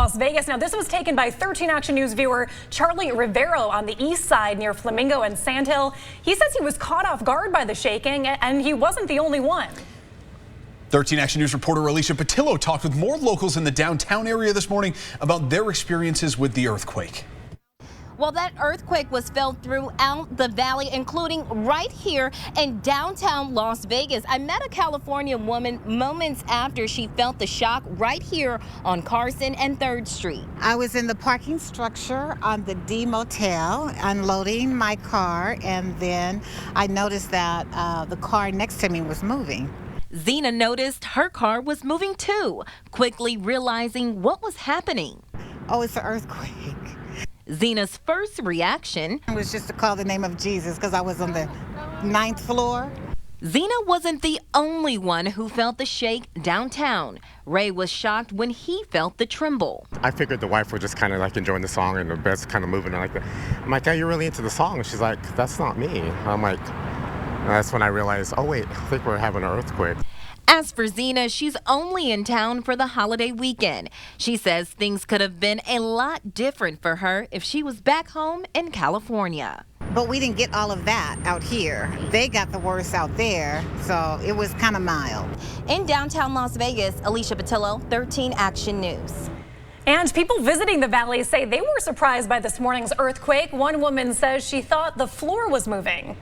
Las Vegas. Now, this was taken by 13 Action News viewer Charlie Rivero on the east side near Flamingo and Sandhill. He says he was caught off guard by the shaking, and he wasn't the only one. 13 Action News reporter Alicia Patillo talked with more locals in the downtown area this morning about their experiences with the earthquake. Well, that earthquake was felt throughout the valley, including right here in downtown Las Vegas. I met a California woman moments after she felt the shock right here on Carson and 3rd Street. I was in the parking structure on the D Motel unloading my car, and then I noticed that the car next to me was moving. Zena noticed her car was moving too, quickly realizing what was happening. Oh, it's an earthquake. Zena's first reaction was just to call the name of Jesus because I was on the 9th floor. Zena wasn't the only one who felt the shake downtown. Ray was shocked when he felt the tremble. I figured the wife was just kind of like enjoying the song and the bed's kind of moving like that. I'm like, yeah, you're really into the song. And she's like, that's not me. I'm like, that's when I realized, oh wait, I think we're having an earthquake. As for Zena, she's only in town for the holiday weekend. She says things could have been a lot different for her if she was back home in California. But we didn't get all of that out here. They got the worst out there, so it was kind of mild. In downtown Las Vegas, Alicia Patillo, 13 Action News. And people visiting the valley say they were surprised by this morning's earthquake. One woman says she thought the floor was moving.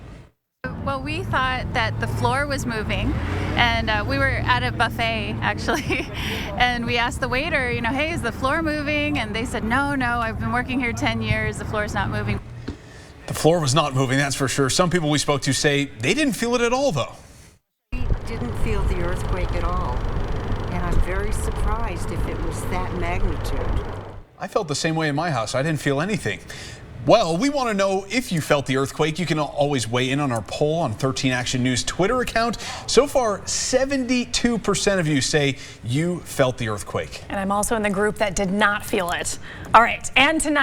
Well, we thought that the floor was moving, and we were at a buffet actually, and we asked the waiter, hey, is the floor moving? And they said, no, I've been working here 10 years, the floor's not moving. The floor was not moving, that's for sure. Some people we spoke to say they didn't feel it at all, though. We didn't feel the earthquake at all, and I'm very surprised if it was that magnitude. I felt the same way in my house. I didn't feel anything. Well, we want to know if you felt the earthquake. You can always weigh in on our poll on 13 Action News Twitter account. So far, 72% of you say you felt the earthquake. And I'm also in the group that did not feel it. All right, and tonight.